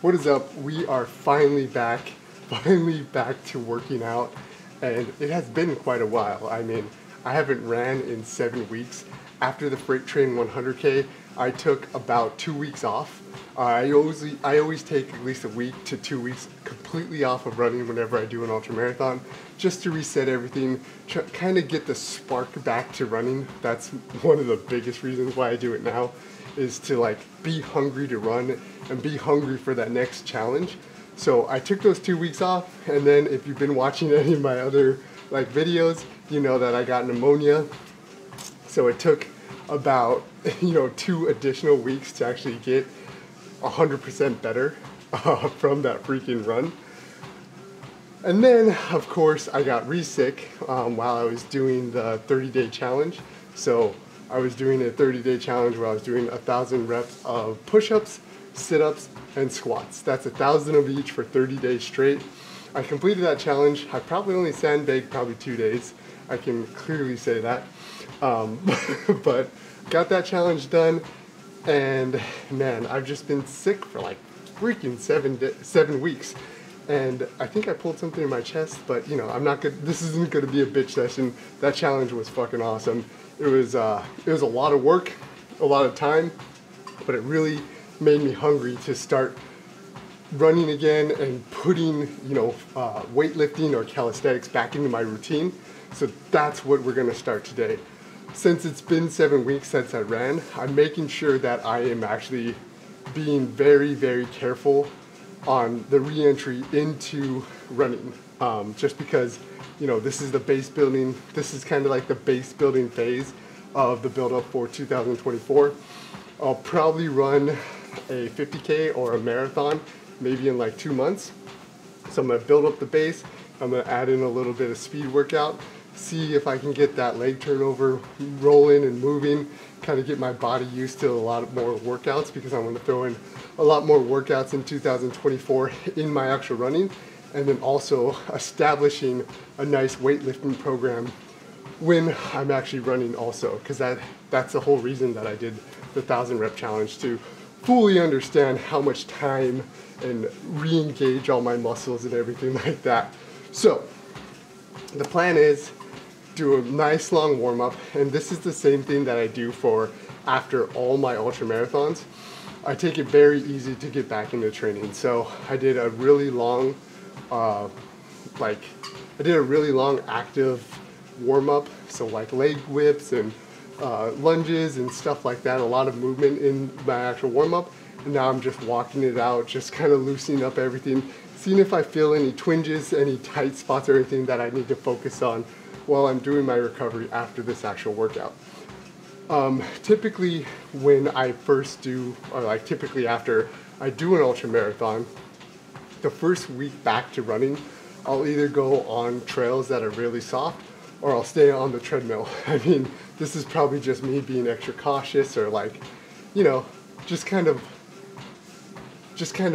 What is up? We are finally back to working out, and it has been quite a while. I mean, I haven't ran in 7 weeks. After the Freight Train 100K, I took about 2 weeks off. I always take at least a week to 2 weeks completely off of running whenever I do an ultramarathon, just to reset everything, kind of get the spark back to running. That's one of the biggest reasons why I do it now, is to like be hungry to run and be hungry for that next challenge. So I took those 2 weeks off, and then if you've been watching any of my other like videos, you know that I got pneumonia. So it took about 2 additional weeks to actually get 100% better from that freaking run. And then of course I got re-sick while I was doing the 30-day challenge. So I was doing a 30-day challenge where I was doing 1,000 reps of push-ups, sit-ups, and squats. That's 1,000 of each for 30 days straight. I completed that challenge. I probably only sandbagged probably 2 days. I can clearly say that. But got that challenge done, and man, I've just been sick for like freaking 7 weeks. And I think I pulled something in my chest, but I'm not good. This isn't going to be a bitch session. That challenge was fucking awesome. It was a lot of work, a lot of time, but it really made me hungry to start running again and putting weightlifting or calisthenics back into my routine. So that's what we're going to start today. Since it's been 7 weeks since I ran, I'm making sure that I am actually being very, very careful on the re-entry into running, just because this is the base building. This is kind of like the base building phase of the build up for 2024. I'll probably run a 50K or a marathon maybe in like 2 months. So I'm gonna build up the base. I'm gonna add in a little bit of speed workout, see if I can get that leg turnover rolling and moving, kind of get my body used to a lot more workouts, because I'm going to throw in a lot more workouts in 2024 in my actual running, and then also establishing a nice weightlifting program when I'm actually running also, because that's the whole reason that I did the 1,000 rep challenge, to fully understand how much time and re-engage all my muscles and everything like that. So the plan is do a nice long warm-up, and this is the same thing that I do for after all my ultra marathons. I take it very easy to get back into training. So I did a really long active warm-up, so like leg whips and lunges and stuff like that, a lot of movement in my actual warm-up. And now I'm just walking it out, just kind of loosening up everything, seeing if I feel any twinges, any tight spots or anything that I need to focus on while I'm doing my recovery after this actual workout. Typically when I first do, or like typically after I do an ultra marathon, the first week back to running, I'll either go on trails that are really soft, or I'll stay on the treadmill. I mean, this is probably just me being extra cautious, or like, just kind of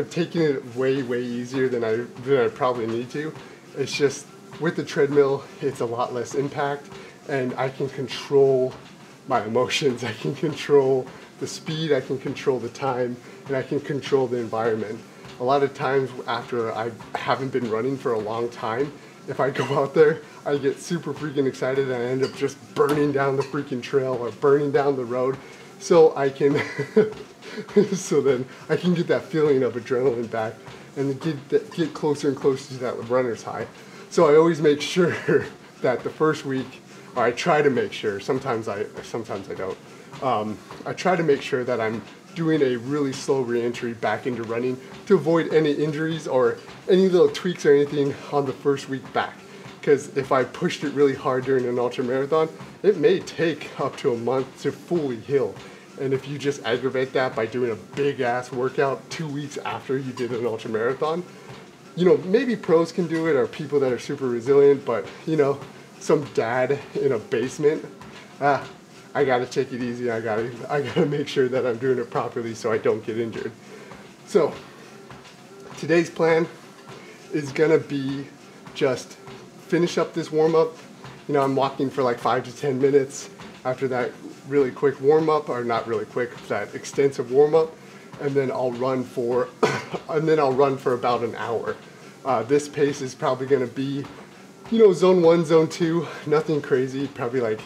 taking it way easier than I probably need to. It's just with the treadmill, it's a lot less impact, and I can control my emotions. I can control the speed, I can control the time, and I can control the environment. A lot of times after I haven't been running for a long time, if I go out there, I get super freaking excited and I end up just burning down the freaking trail or burning down the road, so I can so then I can get that feeling of adrenaline back and get closer and closer to that runner's high. So I always make sure that the first week, or I try to make sure, sometimes I don't, I try to make sure that I'm doing a really slow re-entry back into running to avoid any injuries or any little tweaks or anything on the first week back. Because if I pushed it really hard during an ultra marathon, it may take up to a month to fully heal. And if you just aggravate that by doing a big ass workout 2 weeks after you did an ultra marathon, maybe pros can do it, or people that are super resilient, but some dad in a basement, I gotta take it easy. I gotta make sure that I'm doing it properly so I don't get injured. So today's plan is gonna be just finish up this warm up. I'm walking for like 5 to 10 minutes after that really quick warm up, or not really quick, that extensive warm up. and then I'll run for about an hour. This pace is probably going to be, you know, zone 1, zone 2, nothing crazy, probably like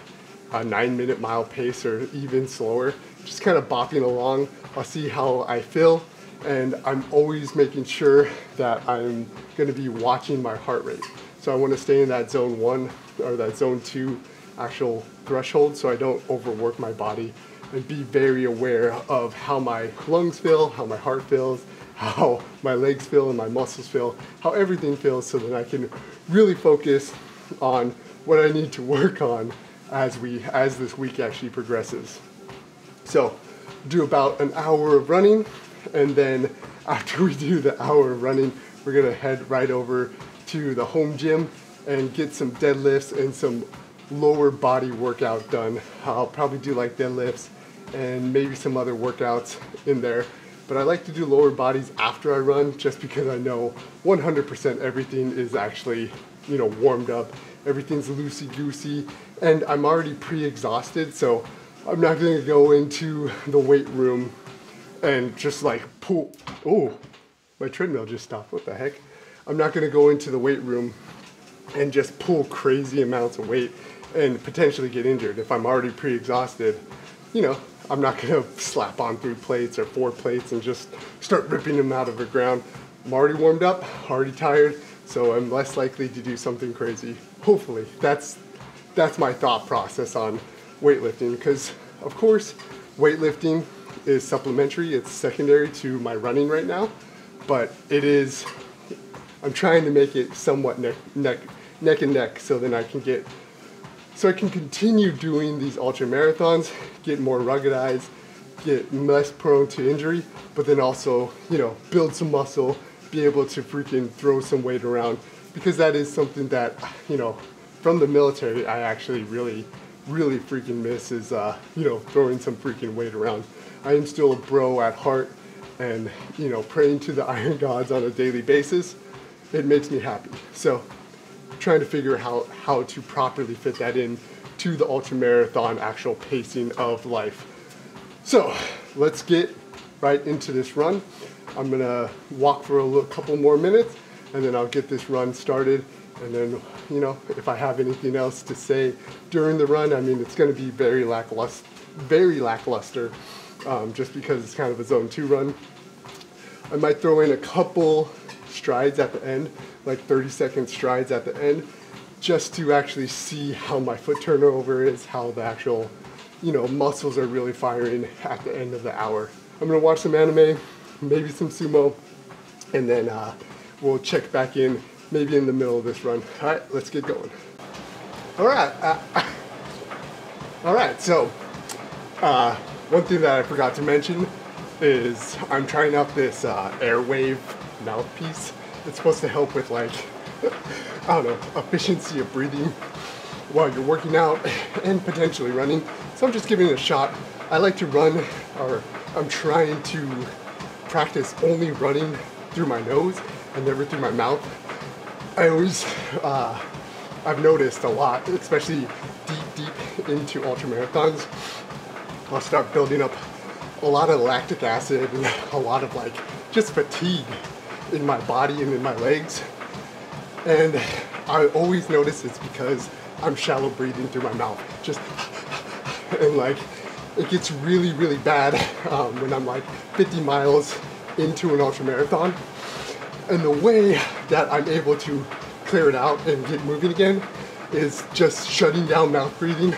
a 9-minute mile pace or even slower, just kind of bopping along. I'll see how I feel, and I'm always making sure that I'm going to be watching my heart rate. So I want to stay in that zone 1 or that zone 2 actual threshold so I don't overwork my body, and be very aware of how my lungs feel, how my heart feels, how my legs feel and my muscles feel, how everything feels, so that I can really focus on what I need to work on as this week actually progresses. So do about an hour of running, and then after we do the hour of running, we're gonna head right over to the home gym and get some deadlifts and some lower body workout done. I'll probably do like deadlifts and maybe some other workouts in there, but I like to do lower bodies after I run, just because I know 100% everything is actually, you know, warmed up, everything's loosey-goosey, and I'm already pre-exhausted, so I'm not gonna go into the weight room and just like pull. Oh, my treadmill just stopped, what the heck? I'm not gonna go into the weight room and just pull crazy amounts of weight and potentially get injured. If I'm already pre-exhausted, you know, I'm not gonna slap on 3 plates or 4 plates and just start ripping them out of the ground. I'm already warmed up, already tired, so I'm less likely to do something crazy. Hopefully, that's my thought process on weightlifting, because of course, weightlifting is supplementary, it's secondary to my running right now, but it is, I'm trying to make it somewhat neck and neck, so then I can continue doing these ultra marathons, get more ruggedized, get less prone to injury, but then also, you know, build some muscle, be able to freaking throw some weight around, because that is something that, you know, from the military, I actually really freaking miss is, you know, throwing some freaking weight around. I am still a bro at heart, and, you know, praying to the iron gods on a daily basis, it makes me happy. So trying to figure out how to properly fit that in to the ultramarathon actual pacing of life. So let's get right into this run. I'm gonna walk for a couple more minutes, and then I'll get this run started. And then, you know, if I have anything else to say during the run, I mean, it's gonna be very lackluster, just because it's kind of a zone 2 run. I might throw in a couple strides at the end, like 30-second strides at the end, just to actually see how my foot turnover is, how the actual, you know, muscles are really firing at the end of the hour. I'm gonna watch some anime, maybe some sumo, and then we'll check back in maybe in the middle of this run. All right, let's get going. All right, so one thing that I forgot to mention is I'm trying out this Airwave mouthpiece. It's supposed to help with, like, I don't know, efficiency of breathing while you're working out and potentially running. So I'm just giving it a shot. I like to run, or I'm trying to practice only running through my nose and never through my mouth. I always, I've noticed a lot, especially deep into ultramarathons, I'll start building up a lot of lactic acid and a lot of, like, just fatigue in my body and in my legs. And I always notice it's because I'm shallow breathing through my mouth. Just, and like, it gets really bad when I'm like 50 miles into an ultramarathon. And the way that I'm able to clear it out and get moving again is just shutting down mouth breathing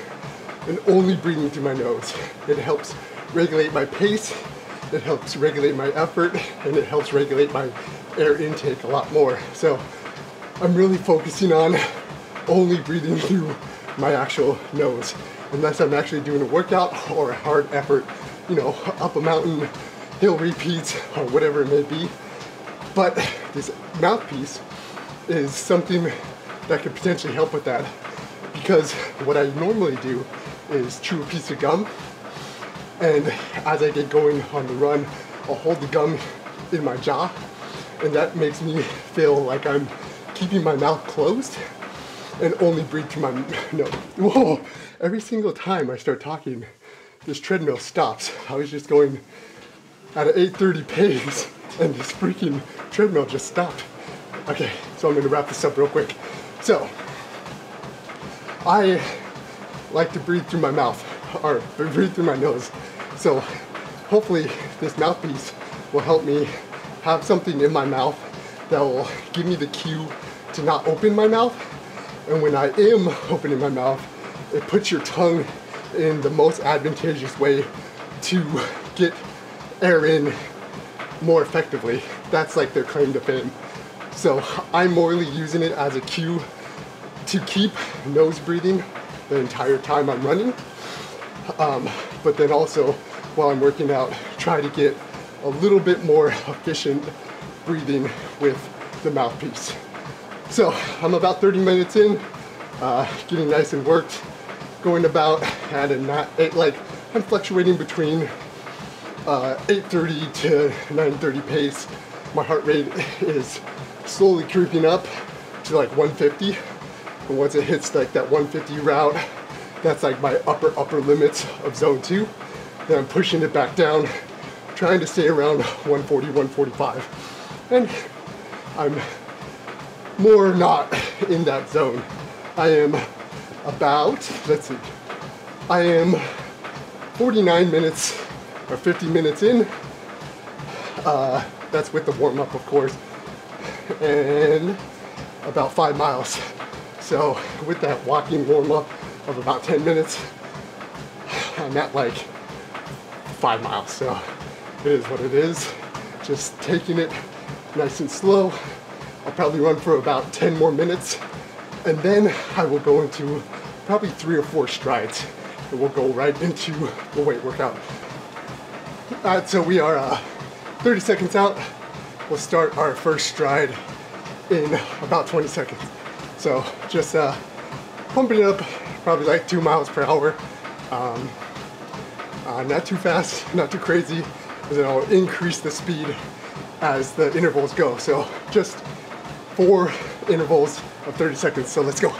and only breathing through my nose. It helps regulate my pace, it helps regulate my effort, and it helps regulate my air intake a lot more. So I'm really focusing on only breathing through my actual nose, unless I'm actually doing a workout or a hard effort, you know, up a mountain, hill repeats, or whatever it may be. But this mouthpiece is something that could potentially help with that, because what I normally do is chew a piece of gum, and as I get going on the run, I'll hold the gum in my jaw, and that makes me feel like I'm keeping my mouth closed and only breathe through my nose. Whoa! Every single time I start talking, this treadmill stops. I was just going at an 8:30 pace, and this freaking treadmill just stopped. Okay, so I'm gonna wrap this up real quick. So, I like to breathe through my mouth, or breathe through my nose. So, hopefully this mouthpiece will help me have something in my mouth that will give me the cue to not open my mouth. And when I am opening my mouth, it puts your tongue in the most advantageous way to get air in more effectively. That's like their claim to fame. So I'm morally using it as a cue to keep nose breathing the entire time I'm running. But then also while I'm working out, try to get a little bit more efficient breathing with the mouthpiece. So I'm about 30 minutes in, getting nice and worked, going about at I'm fluctuating between 8:30 to 9:30 pace. My heart rate is slowly creeping up to like 150. And once it hits like that 150 route, that's like my upper limits of zone 2. Then I'm pushing it back down, trying to stay around 140, 145. And I'm more not in that zone. I am about, let's see, I am 49 minutes or 50 minutes in. That's with the warm-up, of course, and about 5 miles. So with that walking warm-up of about 10 minutes, I'm at like 5 miles. So it is what it is. Just taking it nice and slow. I'll probably run for about 10 more minutes, and then I will go into probably 3 or 4 strides, and we'll go right into the weight workout. Alright, so we are 30 seconds out. We'll start our first stride in about 20 seconds. So just pumping it up, probably like 2 miles per hour. Not too fast, not too crazy, because then I'll increase the speed as the intervals go. So just 4 intervals of 30 seconds. So let's go.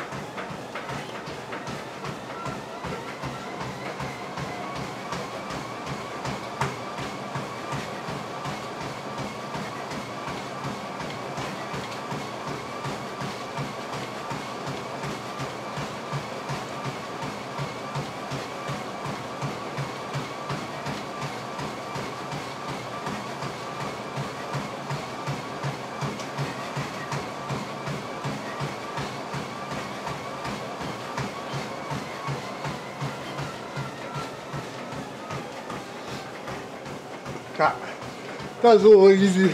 That was a little easy.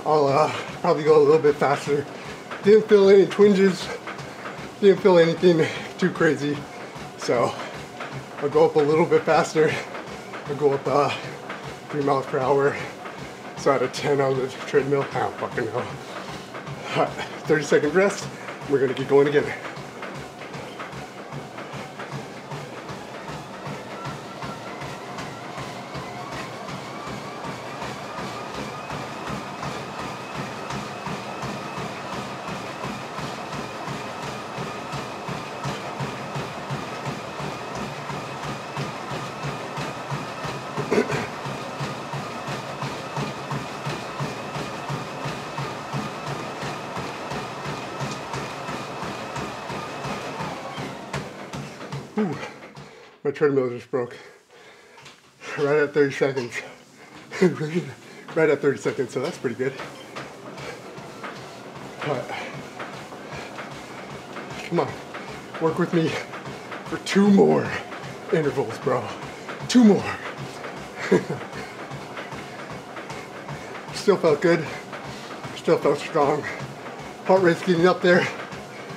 I'll probably go a little bit faster. Didn't feel any twinges, didn't feel anything too crazy. So I'll go up a little bit faster. I'll go up 3 miles per hour. So out of 10 on the treadmill, I don't fucking know. 30-second rest, we're gonna get going again. Ooh, my treadmill just broke. Right at 30 seconds. Right at 30 seconds, so that's pretty good. But, come on, work with me for 2 more intervals, bro. 2 more. Still felt good. Still felt strong. Heart rate's getting up there.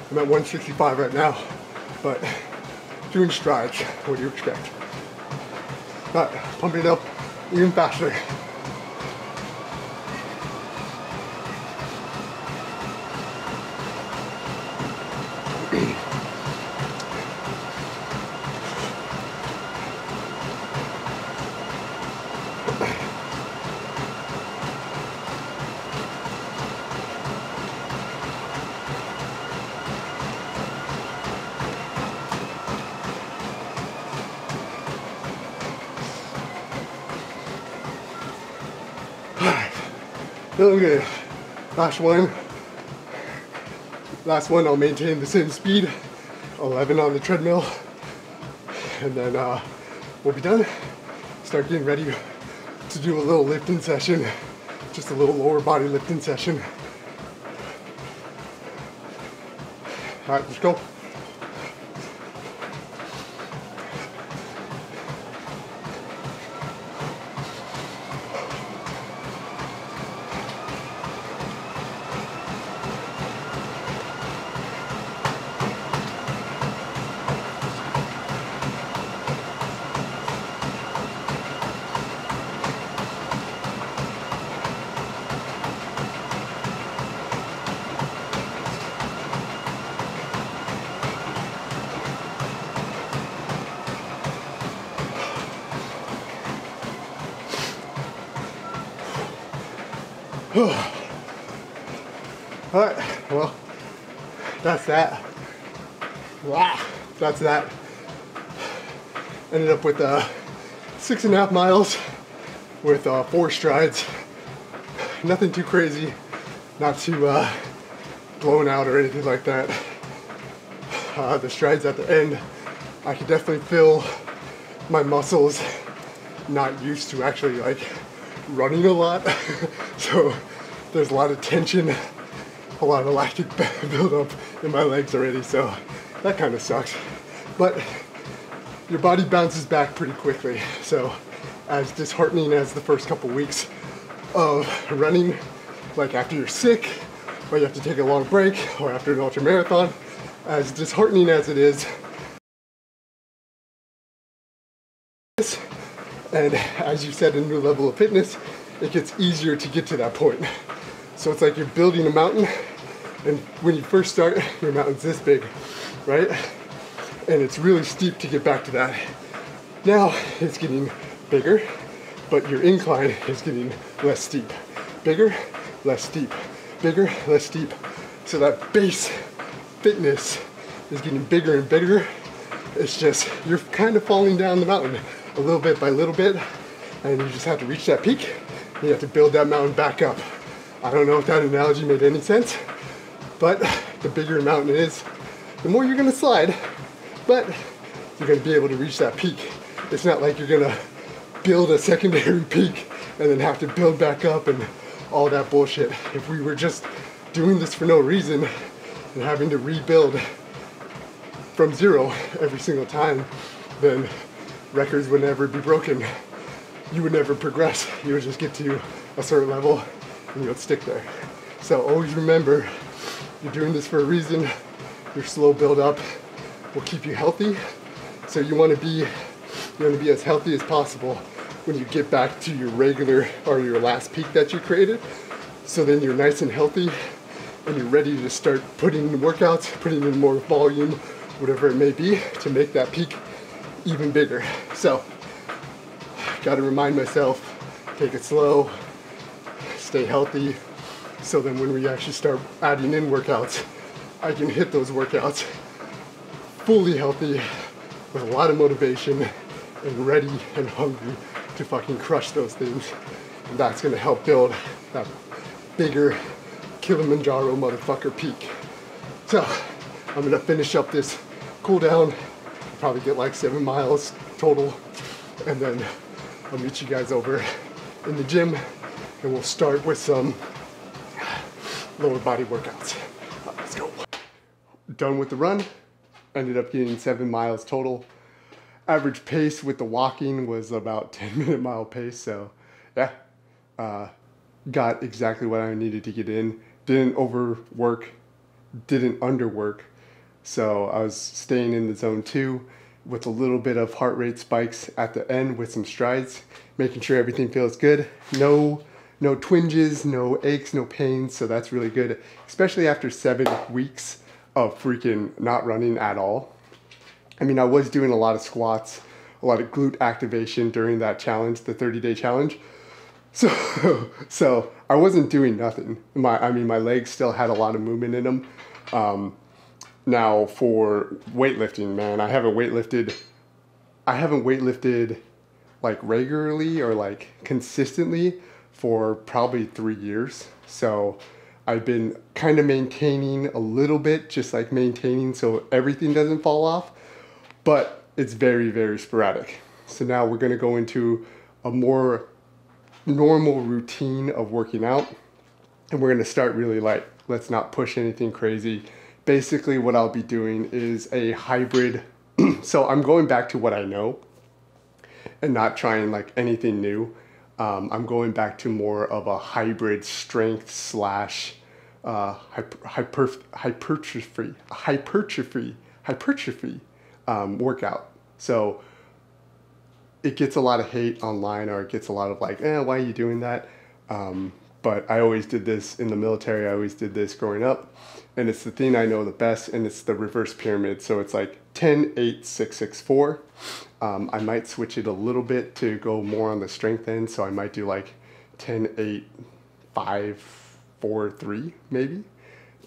I'm at 165 right now, but doing strides. What do you expect? But pumping it up even faster. Feeling good. Last one. Last one, I'll maintain the same speed. 11 on the treadmill. And then we'll be done. Start getting ready to do a little lifting session. Just a little lower body lifting session. All right, let's go. All right, well, that's that. Wow, that's that. Ended up with 6.5 miles with 4 strides. Nothing too crazy, not too blown out or anything like that. The strides at the end, I could definitely feel my muscles not used to actually like running a lot. So there's a lot of tension, a lot of lactic buildup in my legs already, so that kind of sucks. But your body bounces back pretty quickly. So as disheartening as the first couple weeks of running, like after you're sick, or you have to take a long break, or after an ultramarathon, as disheartening as it is, and as you set a new level of fitness, it gets easier to get to that point. So it's like you're building a mountain, and when you first start, your mountain's this big, right? And it's really steep to get back to that. Now it's getting bigger, but your incline is getting less steep. Bigger, less steep. Bigger, less steep. So that base fitness is getting bigger and bigger. It's just, you're kind of falling down the mountain a little bit by little bit, and you just have to reach that peak. You have to build that mountain back up. I don't know if that analogy made any sense, but the bigger a mountain is, the more you're gonna slide, but you're gonna be able to reach that peak. It's not like you're gonna build a secondary peak and then have to build back up and all that bullshit. If we were just doing this for no reason and having to rebuild from zero every single time, then records would never be broken. You would never progress. You would just get to a certain level and you would stick there. So always remember, you're doing this for a reason. Your slow build up will keep you healthy. So you want to be as healthy as possible when you get back to your regular or your last peak that you created. So then you're nice and healthy and you're ready to start putting in workouts, putting in more volume, whatever it may be, to make that peak even bigger. So got to remind myself, take it slow, stay healthy, so then when we actually start adding in workouts, I can hit those workouts fully healthy, with a lot of motivation, and ready and hungry to fucking crush those things. And that's gonna help build that bigger Kilimanjaro motherfucker peak. So I'm gonna finish up this cool down, probably get like 7 miles total, and then I'll meet you guys over in the gym, and we'll start with some lower body workouts. Let's go. Done with the run. Ended up getting 7 miles total. Average pace with the walking was about 10-minute mile pace, so yeah. Got exactly what I needed to get in. Didn't overwork, didn't underwork. So I was staying in the zone 2 with a little bit of heart rate spikes at the end with some strides, making sure everything feels good. No twinges, no aches, no pains, so that's really good, especially after 7 weeks of freaking not running at all. I mean, I was doing a lot of squats, a lot of glute activation during that challenge, the 30-day challenge. So I wasn't doing nothing. My legs still had a lot of movement in them. Now for weightlifting, man, I haven't weightlifted like regularly or like consistently for probably 3 years. So I've been kind of maintaining a little bit, just like maintaining so everything doesn't fall off, but it's very, very sporadic. So now we're gonna go into a more normal routine of working out, and we're gonna start really light. Let's not push anything crazy. Basically what I'll be doing is a hybrid. So I'm going back to what I know and not trying like anything new. I'm going back to more of a hybrid strength slash hypertrophy workout. So it gets a lot of hate online, or it gets a lot of like, why are you doing that? But I always did this in the military. I always did this growing up, and it's the thing I know the best, and it's the reverse pyramid. So it's like 10, 8, 6, 6, 4. I might switch it a little bit to go more on the strength end. So I might do like 10, 8, 5, 4, 3 maybe.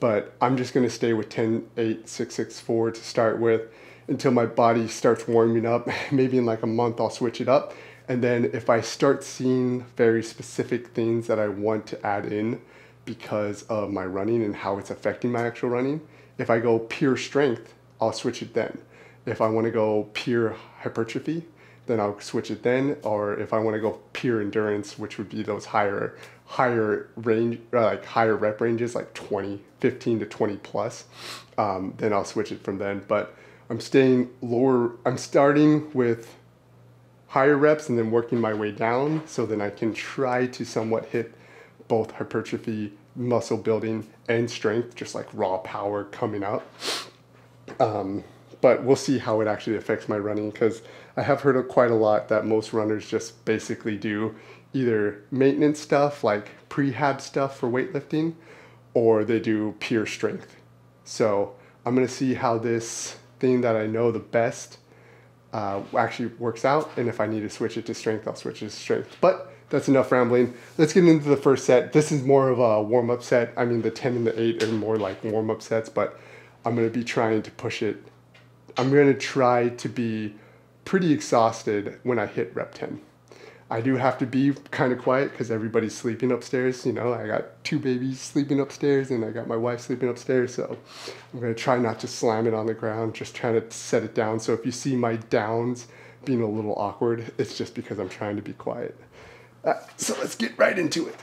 But I'm just going to stay with 10, 8, 6, 6, 4 to start with until my body starts warming up. Maybe in like a month I'll switch it up. And then if I start seeing very specific things that I want to add in because of my running and how it's affecting my actual running, if I go pure strength, I'll switch it then. If I want to go pure hypertrophy, then I'll switch it then. Or if I want to go pure endurance, which would be those higher range, like higher rep ranges, like 15 to 20 plus, then I'll switch it from then. But I'm staying lower. I'm starting with higher reps and then working my way down, so then I can try to somewhat hit both hypertrophy, muscle building, and strength, just like raw power coming out. But we'll see how it actually affects my running, because I have heard quite a lot that most runners just basically do either maintenance stuff, like prehab stuff for weightlifting, or they do pure strength. So I'm gonna see how this thing that I know the best actually works out, and if I need to switch it to strength, I'll switch it to strength. But that's enough rambling. Let's get into the first set. This is more of a warm-up set. I mean, the 10 and the 8 are more like warm-up sets, but I'm going to be trying to push it. I'm going to try to be pretty exhausted when I hit rep 10. I do have to be kind of quiet because everybody's sleeping upstairs. You know, I got 2 babies sleeping upstairs and I got my wife sleeping upstairs. So I'm going to try not to slam it on the ground, just trying to set it down. So if you see my downs being a little awkward, it's just because I'm trying to be quiet. So let's get right into it.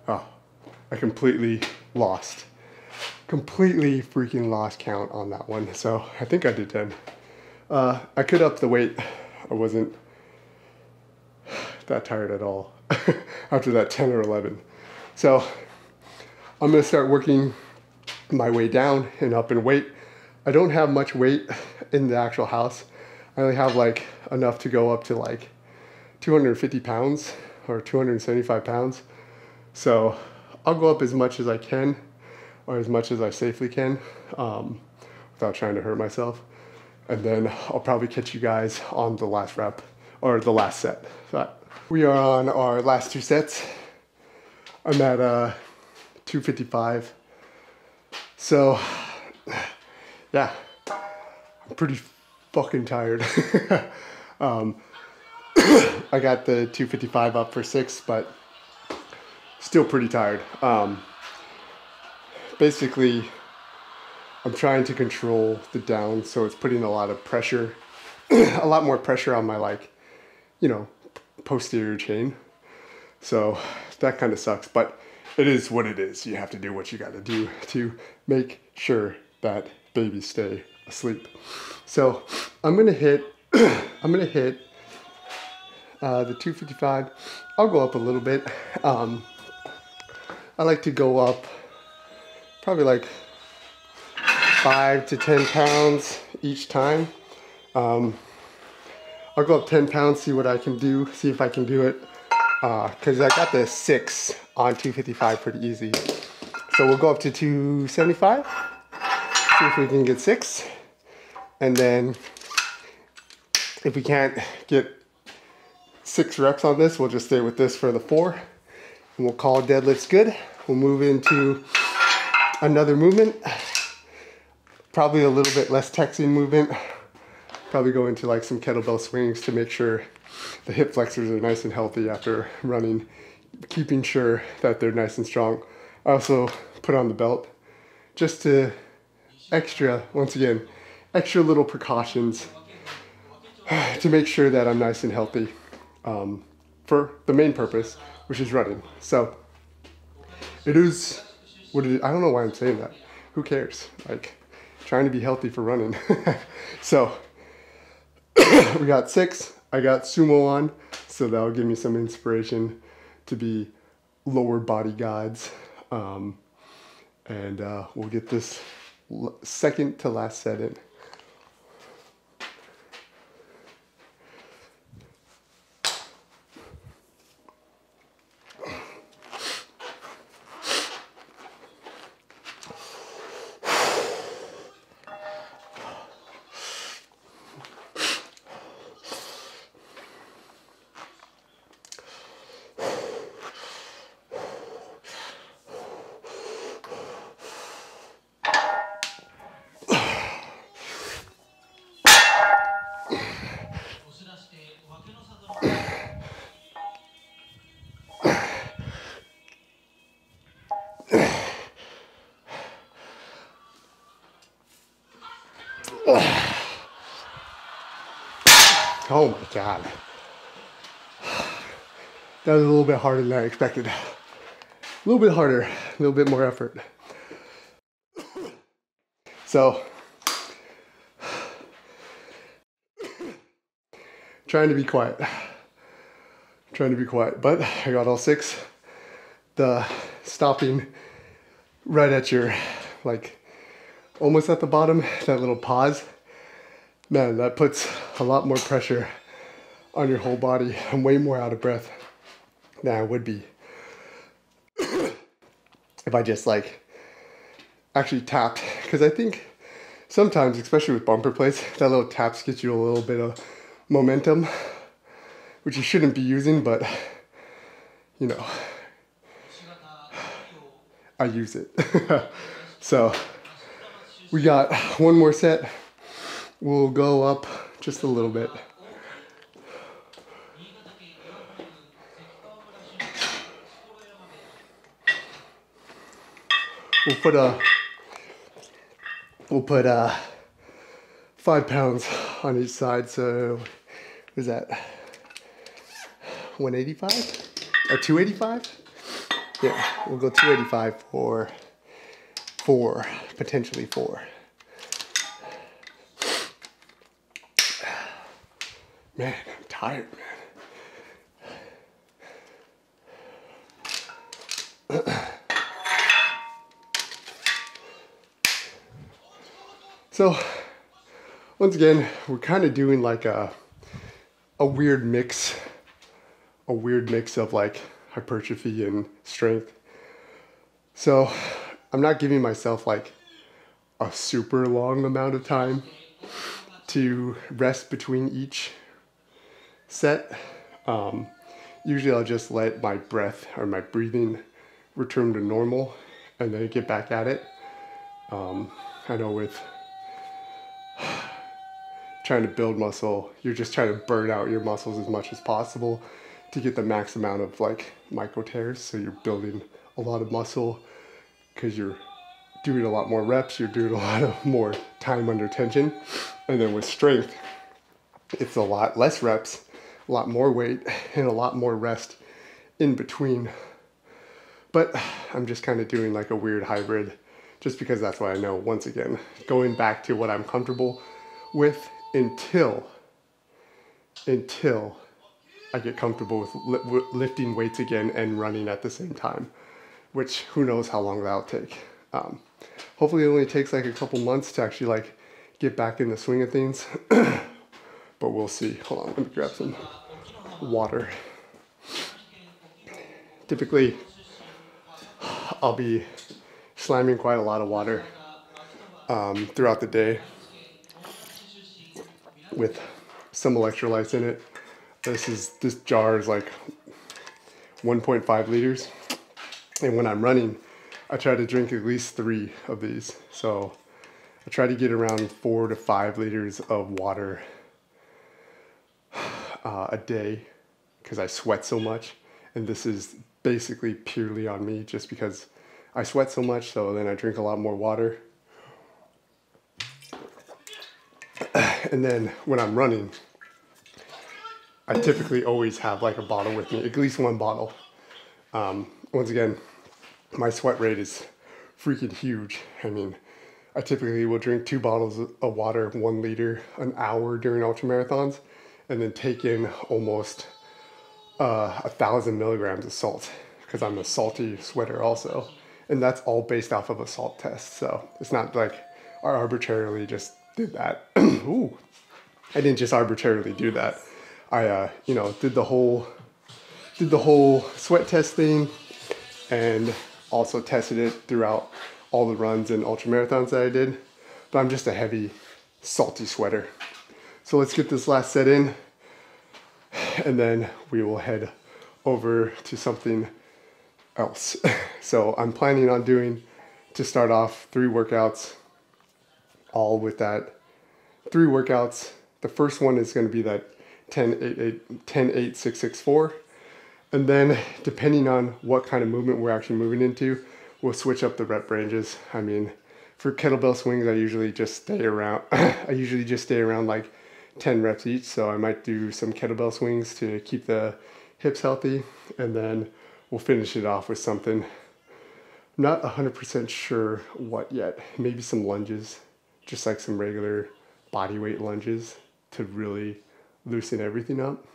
Oh, I completely freaking lost count on that one. So I think I did 10. I could up the weight. I wasn't that tired at all after that 10 or 11. So I'm going to start working my way down and up in weight. I don't have much weight in the actual house. I only have like enough to go up to like 250 pounds or 275 pounds. So I'll go up as much as I can, or as much as I safely can, without trying to hurt myself. And then I'll probably catch you guys on the last rep, or the last set. So we are on our last 2 sets. I'm at 255. So yeah, I'm pretty fucking tired. I got the 255 up for 6, but still pretty tired. Basically, I'm trying to control the down, so it's putting a lot of pressure, a lot more pressure on my, like, you know, posterior chain. So that kind of sucks, but it is what it is. You have to do what you got to do to make sure that babies stay asleep. So I'm gonna hit the 255. I'll go up a little bit. I like to go up probably like 5 to 10 pounds each time. I'll go up 10 pounds, see what I can do, see if I can do it. Because I got the 6 on 255 pretty easy. So we'll go up to 275, see if we can get 6. And then if we can't get 6 reps on this, we'll just stay with this for the 4. And we'll call deadlifts good. We'll move into another movement. Probably a little bit less texting movement. Probably go into like some kettlebell swings to make sure the hip flexors are nice and healthy after running, keeping sure that they're nice and strong. I also put on the belt just to once again, extra little precautions to make sure that I'm nice and healthy for the main purpose, which is running. So it is what it is. I don't know why I'm saying that. Who cares? Like, trying to be healthy for running. So we got 6. I got sumo on, so that'll give me some inspiration to be lower body gods. And we'll get this second to last set in. Oh my God. That was a little bit harder than I expected. A little bit harder, a little bit more effort. So, trying to be quiet. But I got all 6. The stopping right at your, like, almost at the bottom, that little pause. Man, that puts a lot more pressure on your whole body. I'm way more out of breath than I would be if I just like actually tapped. Because I think sometimes, especially with bumper plates, that little taps gets you a little bit of momentum, which you shouldn't be using, but you know, I use it. So we got one more set. We'll go up just a little bit. We'll put 5 pounds on each side. So what is that? 185 or 285? Yeah, we'll go 285 for 4, potentially 4. Man, I'm tired, man. So, once again, we're kind of doing like a weird mix of like hypertrophy and strength. So, I'm not giving myself like a super long amount of time to rest between each set. Usually I'll just let my breath or my breathing return to normal and then get back at it. I know with trying to build muscle, you're just trying to burn out your muscles as much as possible to get the max amount of like micro tears. So you're building a lot of muscle because you're doing a lot more reps, you're doing a lot of more time under tension. And then with strength, it's a lot less reps, a lot more weight, and a lot more rest in between. But I'm just kind of doing like a weird hybrid just because that's what I know. Once again, going back to what I'm comfortable with until I get comfortable with lifting weights again and running at the same time, which who knows how long that'll take. Hopefully it only takes like a couple months to actually like get back in the swing of things. but we'll see. Hold on, let me grab some water. Typically, I'll be slamming quite a lot of water throughout the day with some electrolytes in it. This jar is like 1.5 liters. And when I'm running, I try to drink at least 3 of these. So I try to get around 4 to 5 liters of water a day because I sweat so much. And this is basically purely on me just because I sweat so much. So then I drink a lot more water. And then when I'm running, I typically always have like a bottle with me, at least one bottle. Once again, my sweat rate is freaking huge. I mean, I typically will drink 2 bottles of water, 1 liter, an hour during ultramarathons, and then take in almost 1,000 milligrams of salt because I'm a salty sweater also. And that's all based off of a salt test. So it's not like I arbitrarily just did that. Ooh, I didn't just arbitrarily do that. I, you know, did the whole sweat test thing and also tested it throughout all the runs and ultramarathons that I did. But I'm just a heavy, salty sweater. So let's get this last set in and then we will head over to something else. So I'm planning on doing, to start off, 3 workouts, all with that. 3 workouts. The first one is going to be that 10-8-6-6-4. And then depending on what kind of movement we're actually moving into, we'll switch up the rep ranges. I mean, for kettlebell swings, I usually just stay around, like 10 reps each. So I might do some kettlebell swings to keep the hips healthy. And then we'll finish it off with something. I'm not 100% sure what yet. Maybe some lunges, just like some regular body weight lunges to really loosen everything up.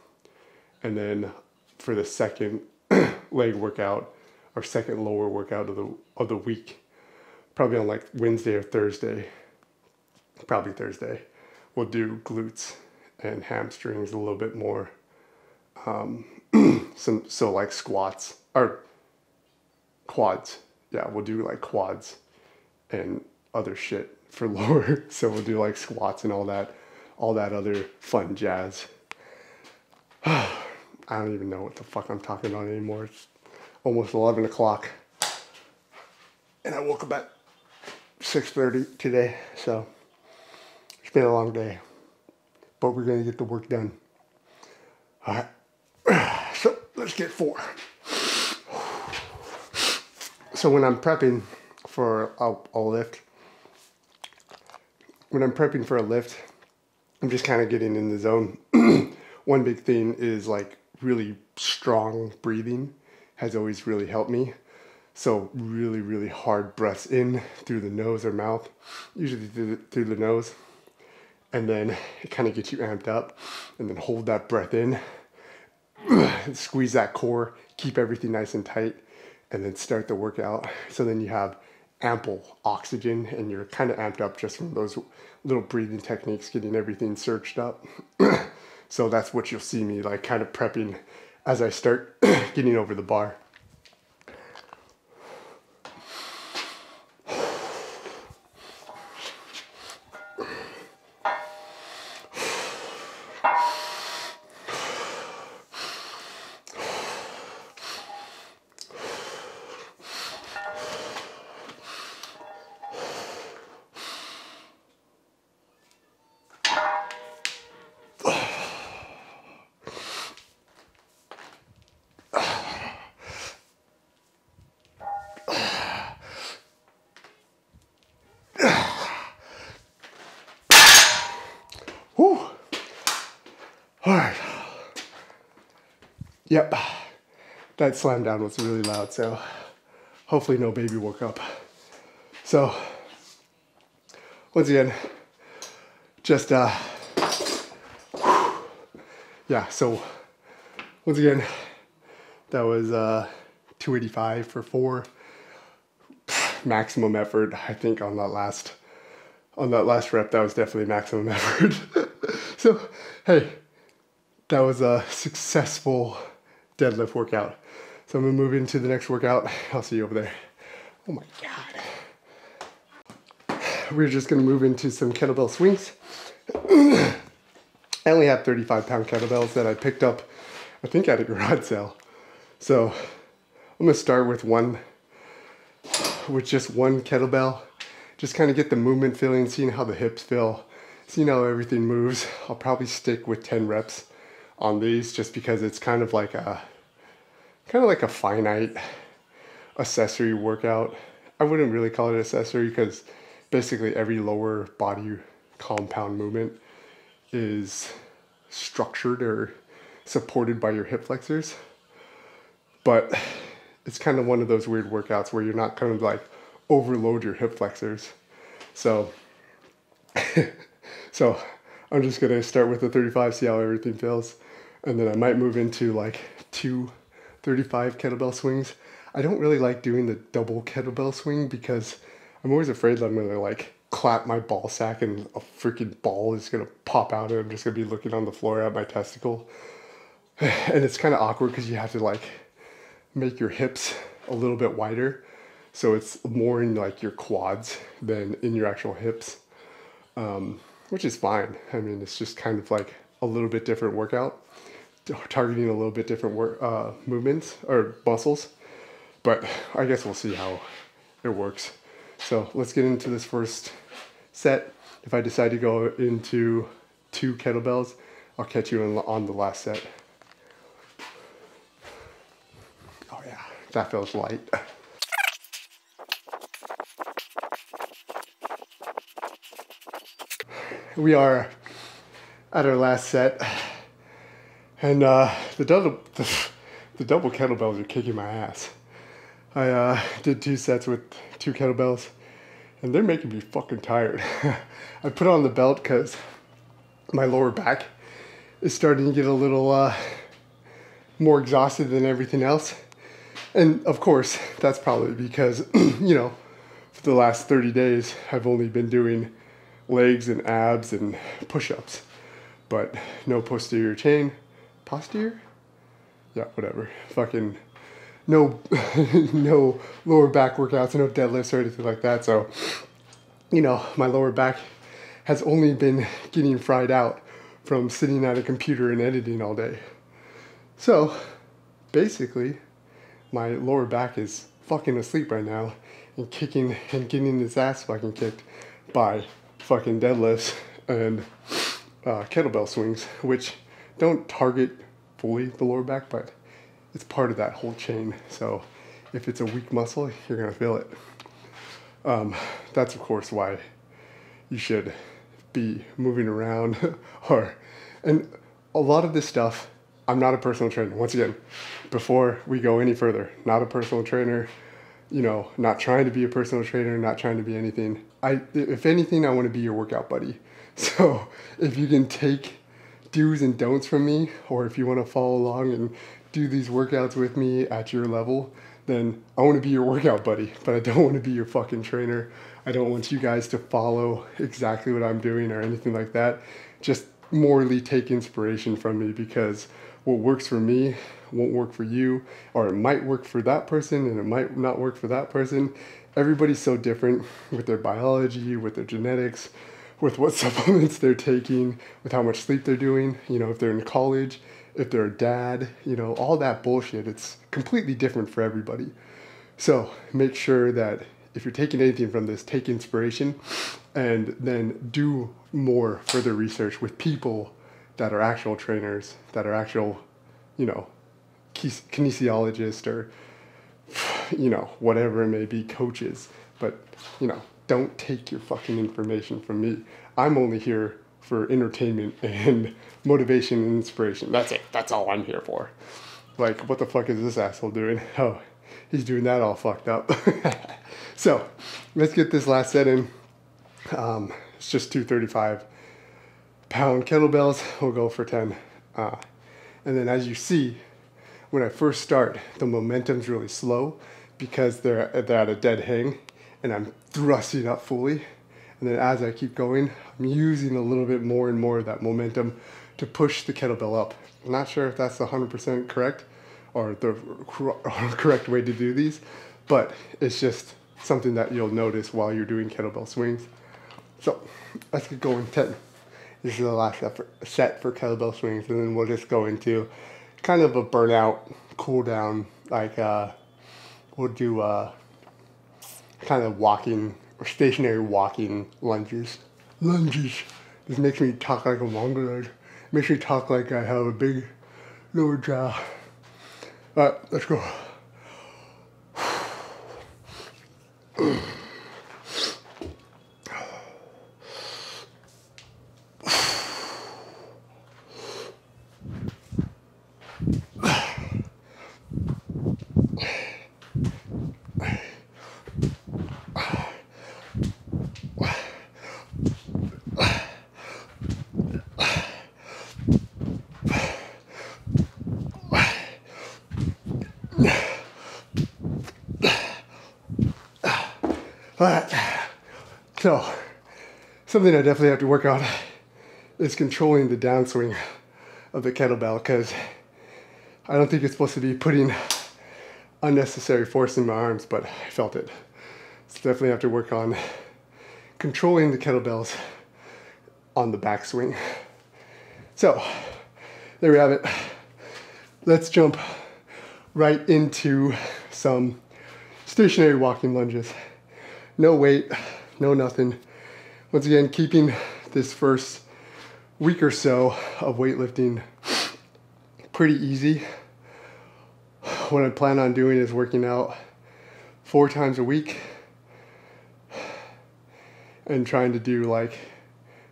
And then for the second leg workout, or second lower workout of the week, probably on like Wednesday or Thursday, probably Thursday, we'll do glutes and hamstrings a little bit more. So like squats or quads. Yeah, we'll do like quads and other shit for lower. So we'll do like squats and all that other fun jazz. I don't even know what the fuck I'm talking about anymore. It's almost 11 o'clock. And I woke up at 6:30 today. So it's been a long day. But we're going to get the work done. All right. So let's get 4. So when I'm prepping for a lift, I'm just kind of getting in the zone. One big thing is like really strong breathing has always really helped me. So really, really hard breaths in through the nose or mouth, usually through the nose. And then it kind of gets you amped up, and then hold that breath in, squeeze that core, keep everything nice and tight, and then start the workout. So then you have ample oxygen and you're kind of amped up just from those little breathing techniques, getting everything surged up. So that's what you'll see me like kind of prepping as I start getting over the bar. Whew. All right. Yep. That slam down was really loud, so hopefully no baby woke up. So once again, just yeah, so once again, that was 285 for 4. Maximum effort, I think, on that last rep. That was definitely maximum effort. So, hey, that was a successful deadlift workout. So I'm gonna move into the next workout. I'll see you over there. Oh my God. We're just gonna move into some kettlebell swings. I only have 35-pound kettlebells that I picked up, I think at a garage sale. So I'm gonna start with just one kettlebell. Just kind of get the movement feeling, seeing how the hips feel, seeing how everything moves. I'll probably stick with 10 reps on these just because it's kind of like a finite accessory workout. I wouldn't really call it accessory because basically every lower body compound movement is structured or supported by your hip flexors. But it's kind of one of those weird workouts where you're not kind of like overload your hip flexors. So, so I'm just gonna start with the 35, see how everything feels. And then I might move into like 2 35 kettlebell swings. I don't really like doing the double kettlebell swing because I'm always afraid that I'm gonna like clap my ball sack and a freaking ball is gonna pop out and I'm just gonna be looking on the floor at my testicle. And it's kind of awkward because you have to like make your hips a little bit wider. So it's more in like your quads than in your actual hips, which is fine. I mean, it's just kind of like a little bit different workout, targeting a little bit different movements or muscles. But I guess we'll see how it works. So let's get into this first set. If I decide to go into 2 kettlebells, I'll catch you on the last set. Oh yeah, that feels light. We are at our last set, and the double kettlebells are kicking my ass. I did 2 sets with 2 kettlebells, and they're making me fucking tired. I put on the belt because my lower back is starting to get a little more exhausted than everything else. And of course, that's probably because, you know, for the last 30 days, I've only been doing legs and abs and push-ups, but no posterior chain. Posterior? Yeah, whatever. Fucking no, no lower back workouts, no deadlifts or anything like that. So, you know, my lower back has only been getting fried out from sitting at a computer and editing all day. So, basically, my lower back is fucking asleep right now and kicking and getting his ass fucking kicked by fucking deadlifts and kettlebell swings, which don't target fully the lower back, but it's part of that whole chain. So if it's a weak muscle, you're gonna feel it. That's of course why you should be moving around and a lot of this stuff, I'm not a personal trainer. Once again, before we go any further, not a personal trainer, you know, not trying to be a personal trainer, not trying to be anything. If anything, I want to be your workout buddy. So if you can take do's and don'ts from me, or if you want to follow along and do these workouts with me at your level, then I want to be your workout buddy, but I don't want to be your fucking trainer. I don't want you guys to follow exactly what I'm doing or anything like that. Just morally take inspiration from me, because what works for me won't work for you, or it might work for that person and it might not work for that person. Everybody's so different with their biology, with their genetics, with what supplements they're taking, with how much sleep they're doing, you know, if they're in college, if they're a dad, you know, all that bullshit. It's completely different for everybody. So make sure that if you're taking anything from this, take inspiration and then do more further research with people that are actual trainers, that are actual, you know, kinesiologists or, you know, whatever it may be, coaches. But, you know, don't take your fucking information from me. I'm only here for entertainment and motivation and inspiration. That's it. That's all I'm here for. Like, what the fuck is this asshole doing? Oh, he's doing that all fucked up. So, let's get this last set in. It's just 2 35-pound kettlebells. We'll go for 10. And then as you see, when I first start, the momentum's really slow because they're at a dead hang and I'm thrusting up fully. And then as I keep going, I'm using a little bit more and more of that momentum to push the kettlebell up. I'm not sure if that's 100% correct or the correct way to do these, but it's just something that you'll notice while you're doing kettlebell swings. So let's get going. 10. This is the last set for kettlebell swings, and then we'll just go into kind of a burnout, cool down, like we'll do kind of walking or stationary walking lunges. Lunges. This makes me talk like a mongoloid. Makes me talk like I have a big lower jaw. Alright, let's go. Alright, so something I definitely have to work on is controlling the downswing of the kettlebell, because I don't think it's supposed to be putting unnecessary force in my arms, but I felt it. So definitely have to work on controlling the kettlebells on the backswing. So there we have it. Let's jump right into some stationary walking lunges. No weight, no nothing. Once again, keeping this first week or so of weightlifting pretty easy. What I plan on doing is working out 4 times a week and trying to do like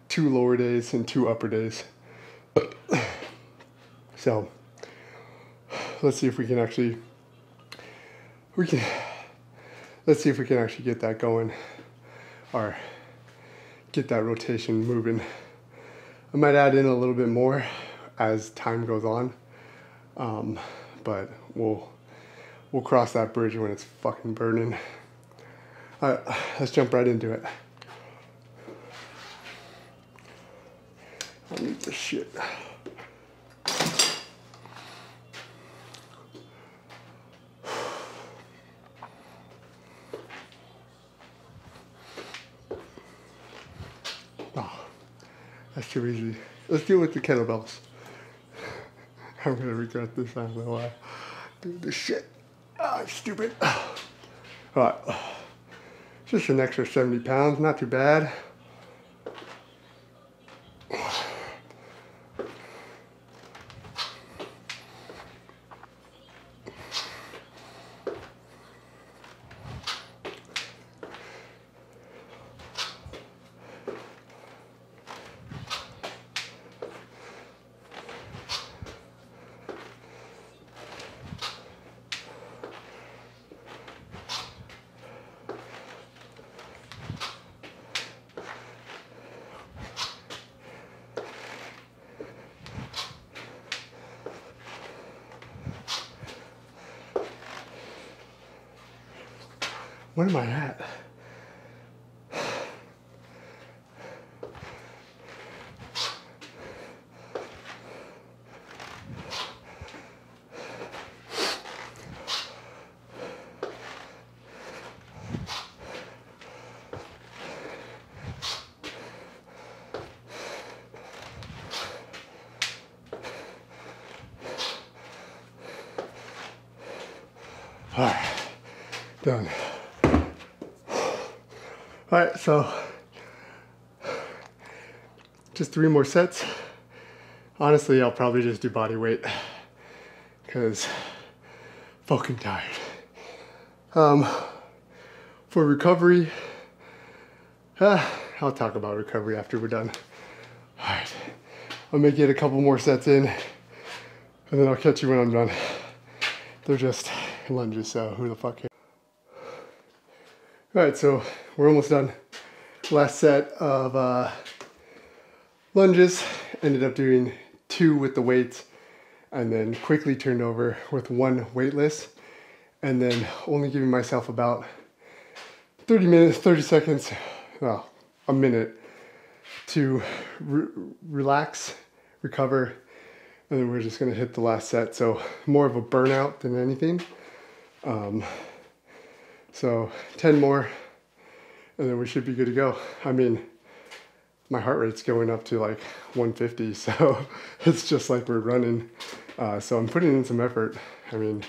2 lower days and 2 upper days. So let's see if we can actually get that going, or get that rotation moving. I might add in a little bit more as time goes on, but we'll cross that bridge when it's fucking burning. All right, let's jump right into it. I need this shit. That's too easy. Let's deal with the kettlebells. I'm gonna regret this, I don't know why. Do this shit. Ah, I'm stupid. Alright. Just an extra 70 pounds, not too bad. Where am I at? All right, done. All right, so just 3 more sets. Honestly, I'll probably just do body weight because fucking tired. For recovery, I'll talk about recovery after we're done. All right, I'm gonna get a couple more sets in and then I'll catch you when I'm done. They're just lunges, so who the fuck cares? All right, so we're almost done. Last set of lunges. Ended up doing 2 with the weights and then quickly turned over with 1 weightless, and then only giving myself about 30 minutes, 30 seconds, well, a minute to relax, recover, and then we're just gonna hit the last set. So more of a burnout than anything. So 10 more, and then we should be good to go. I mean, my heart rate's going up to like 150, so it's just like we're running. So I'm putting in some effort. I mean,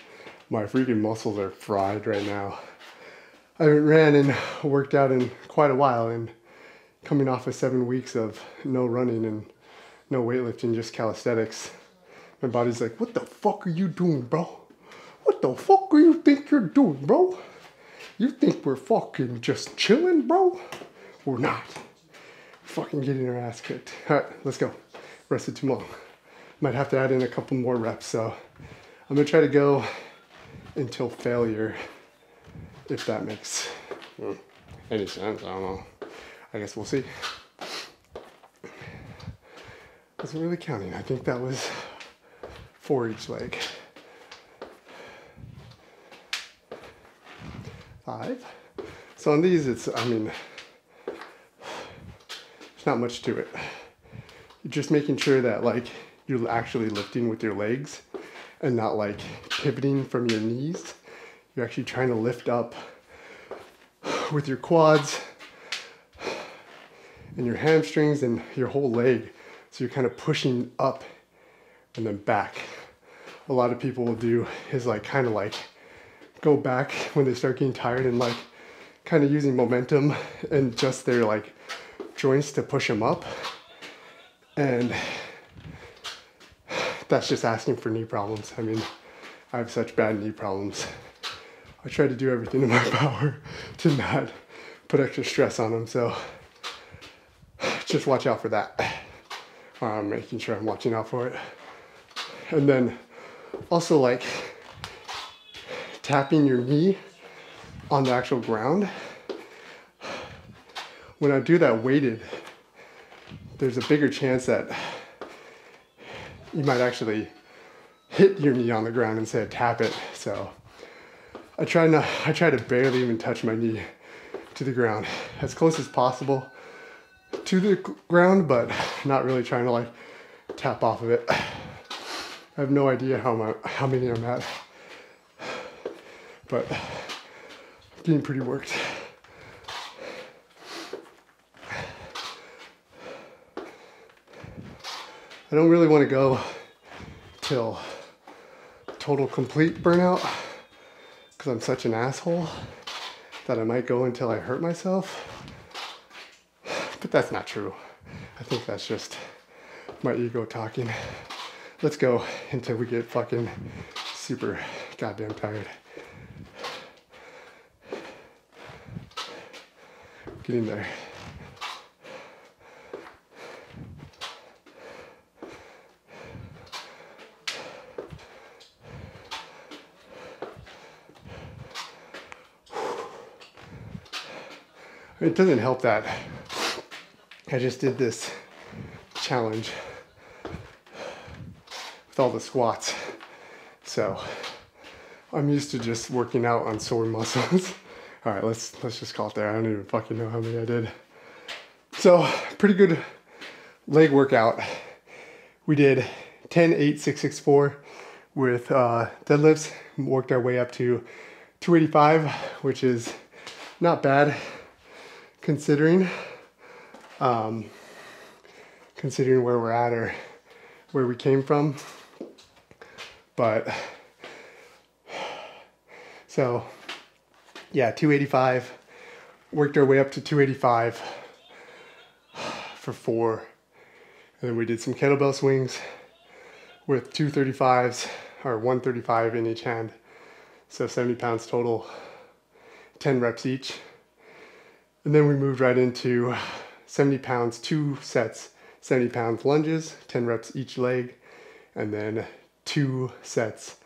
my freaking muscles are fried right now. I haven't ran and worked out in quite a while, and coming off of 7 weeks of no running and no weightlifting, just calisthenics, my body's like, what the fuck are you doing, bro? What the fuck do you think you're doing, bro? You think we're fucking just chilling, bro? We're not. Fucking getting our ass kicked. All right, let's go. Rested too long. Might have to add in a couple more reps, so I'm gonna try to go until failure, if that makes any sense. I don't know. I guess we'll see. Wasn't really counting. I think that was 4 each leg. 5. So on these, it's, I mean, there's not much to it. You're just making sure that like you're actually lifting with your legs and not like pivoting from your knees. You're actually trying to lift up with your quads and your hamstrings and your whole leg. So you're kind of pushing up and then back. A lot of people will do is like kind of like go back when they start getting tired and like kind of using momentum and just their like joints to push them up. And that's just asking for knee problems. I mean, I have such bad knee problems. I try to do everything in my power to not put extra stress on them. So just watch out for that. I'm making sure I'm watching out for it. And then also like tapping your knee on the actual ground. When I do that weighted, there's a bigger chance that you might actually hit your knee on the ground instead of tap it. So I try to barely even touch my knee to the ground, as close as possible to the ground, but not really trying to like tap off of it. I have no idea how many I'm at, but I'm getting pretty worked. I don't really want to go till total complete burnout because I'm such an asshole that I might go until I hurt myself. But that's not true. I think that's just my ego talking. Let's go until we get fucking super goddamn tired. Getting there. It doesn't help that I just did this challenge with all the squats. So I'm used to just working out on sore muscles. All right, let's just call it there. I don't even fucking know how many I did. So pretty good leg workout. We did 10, 8, 6, 6, 4 with deadlifts. Worked our way up to 285, which is not bad considering where we're at or where we came from. But so yeah, 285, worked our way up to 285 for 4. And then we did some kettlebell swings with 235s or 135 in each hand. So 70 pounds total, 10 reps each. And then we moved right into 70 pounds, 2 sets, 70 pounds lunges, 10 reps each leg, and then 2 sets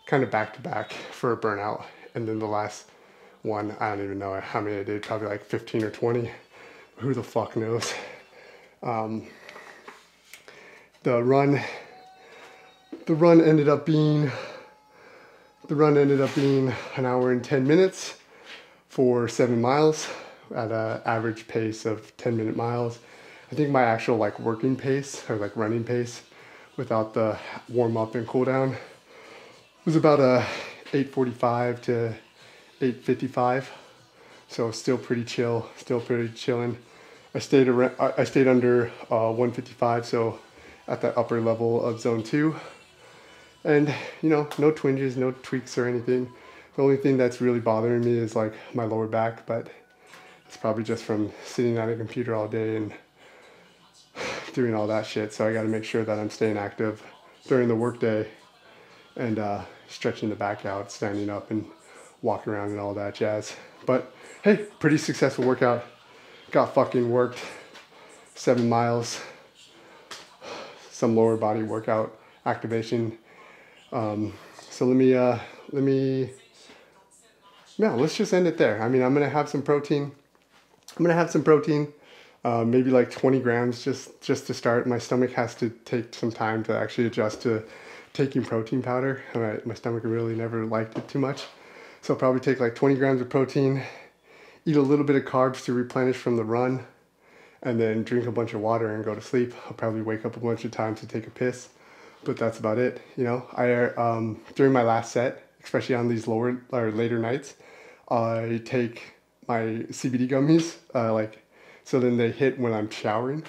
kind of back to back for a burnout. And then the last one, I don't even know how many I did, probably like 15 or 20. Who the fuck knows? The run ended up being an hour and 10 minutes for 7 miles, at an average pace of 10-minute miles. I think my actual like working pace or like running pace without the warm up and cool down was about a 8:45 to 8:55. So still pretty chill, still pretty chilling. I stayed under 155, so at the upper level of zone 2. And you know, no twinges, no tweaks or anything. The only thing that's really bothering me is like my lower back, but it's probably just from sitting at a computer all day and doing all that shit. So I got to make sure that I'm staying active during the workday and stretching the back out, standing up and walking around and all that jazz. But hey, pretty successful workout. Got fucking worked. 7 miles, some lower body workout activation. So let's just end it there. I mean, I'm gonna have some protein. Maybe like 20 grams just to start. My stomach has to take some time to actually adjust to taking protein powder. My stomach really never liked it too much. So I'll probably take like 20 grams of protein, eat a little bit of carbs to replenish from the run, and then drink a bunch of water and go to sleep. I'll probably wake up a bunch of times to take a piss, but that's about it. You know, during my last set, especially on these lower or later nights, I take my CBD gummies, so then they hit when I'm showering,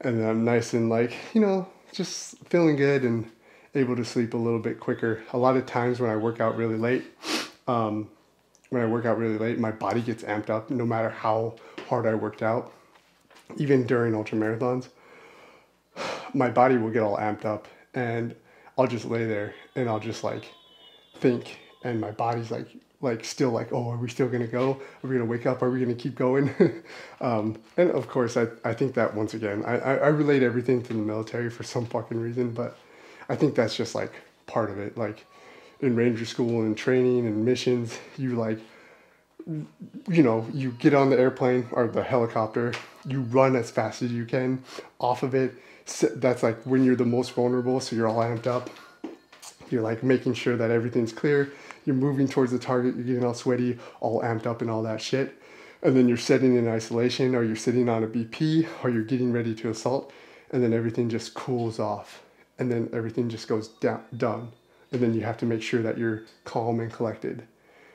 and then I'm nice and like, you know, just feeling good and able to sleep a little bit quicker. A lot of times when I work out really late, my body gets amped up no matter how hard I worked out. Even during ultramarathons, my body will get all amped up and I'll just lay there and I'll just like think, and my body's like still like, oh, are we still gonna go? Are we gonna wake up? Are we gonna keep going? And of course, I think that once again, I relate everything to the military for some fucking reason, but I think that's just like part of it. Like in ranger school and training and missions, you like, you know, you get on the airplane or the helicopter, you run as fast as you can off of it. That's like when you're the most vulnerable, so you're all amped up. You're like making sure that everything's clear. You're moving towards the target, you're getting all sweaty, all amped up and all that shit. And then you're sitting in isolation, or you're sitting on a BP, or you're getting ready to assault, and then everything just cools off. And then everything just goes done. And then you have to make sure that you're calm and collected.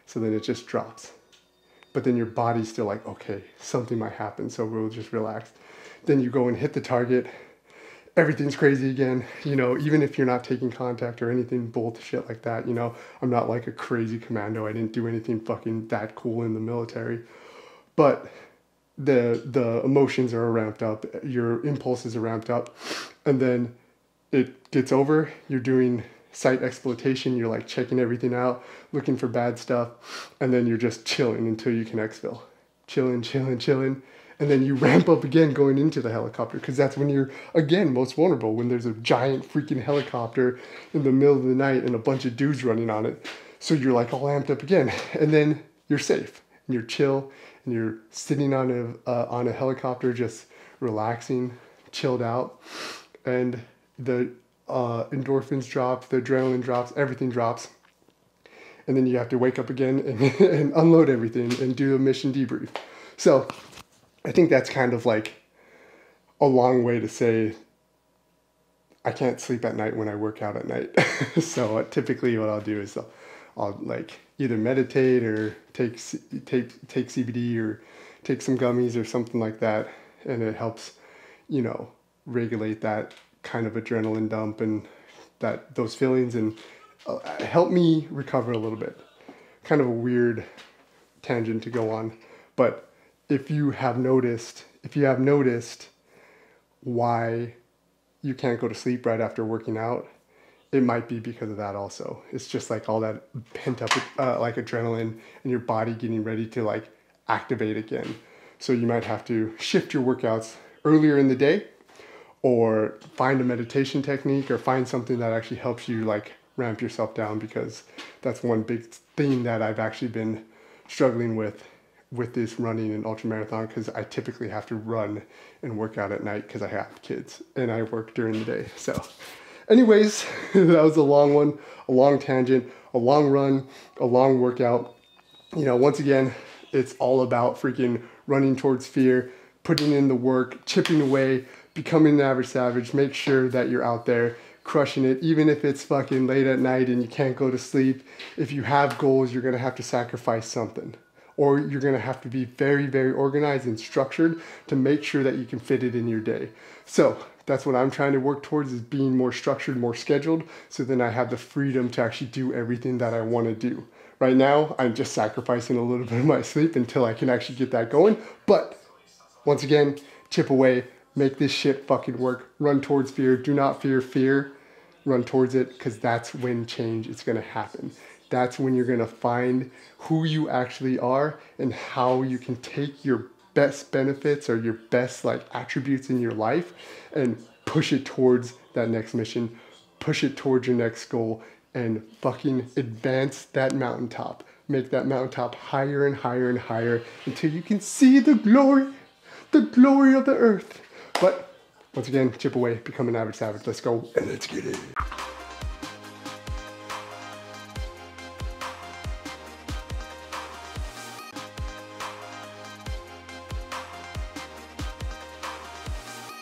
So then it just drops. But then your body's still like, okay, something might happen, so we'll just relax. Then you go and hit the target. Everything's crazy again, you know, even if you're not taking contact or anything bullshit like that, you know. I'm not like a crazy commando. I didn't do anything fucking that cool in the military. But the emotions are ramped up, your impulses are ramped up, and then it gets over, you're doing site exploitation, you're like checking everything out, looking for bad stuff, and then you're just chilling until you can exfil. Chilling. And then you ramp up again going into the helicopter, because that's when you're, again, most vulnerable, when there's a giant freaking helicopter in the middle of the night and a bunch of dudes running on it. So you're like all amped up again, and then you're safe, and you're chill, and you're sitting on a helicopter just relaxing, chilled out, and the endorphins drop, the adrenaline drops, everything drops. And then you have to wake up again and unload everything and do a mission debrief. So I think that's kind of like a long way to say I can't sleep at night when I work out at night. So typically what I'll do is I'll like either meditate or take CBD or take some gummies or something like that. And it helps, you know, regulate that kind of adrenaline dump and those feelings, and help me recover a little bit. Kind of a weird tangent to go on, but if you have noticed why you can't go to sleep right after working out, it might be because of that also. It's just like all that pent up like adrenaline and your body getting ready to like activate again. So you might have to shift your workouts earlier in the day, or find a meditation technique, or find something that actually helps you like ramp yourself down, because that's one big thing that I've actually been struggling with this running and ultramarathon, because I typically have to run and work out at night because I have kids and I work during the day. So anyways, that was a long one, a long tangent, a long run, a long workout. You know, once again, it's all about freaking running towards fear, putting in the work, chipping away, becoming an average savage. Make sure that you're out there crushing it, even if it's fucking late at night and you can't go to sleep. If you have goals, you're gonna have to sacrifice something. Or you're gonna have to be very, very organized and structured to make sure that you can fit it in your day. So that's what I'm trying to work towards, is being more structured, more scheduled, so then I have the freedom to actually do everything that I wanna do. Right now, I'm just sacrificing a little bit of my sleep until I can actually get that going. But once again, chip away, make this shit fucking work. Run towards fear. Do not fear fear. Run towards it, because that's when change is gonna happen. That's when you're gonna find who you actually are and how you can take your best benefits or your best attributes in your life and push it towards that next mission, push it towards your next goal, and fucking advance that mountaintop. Make that mountaintop higher and higher and higher until you can see the glory of the earth. But once again, chip away, become an average savage. Let's go and let's get it.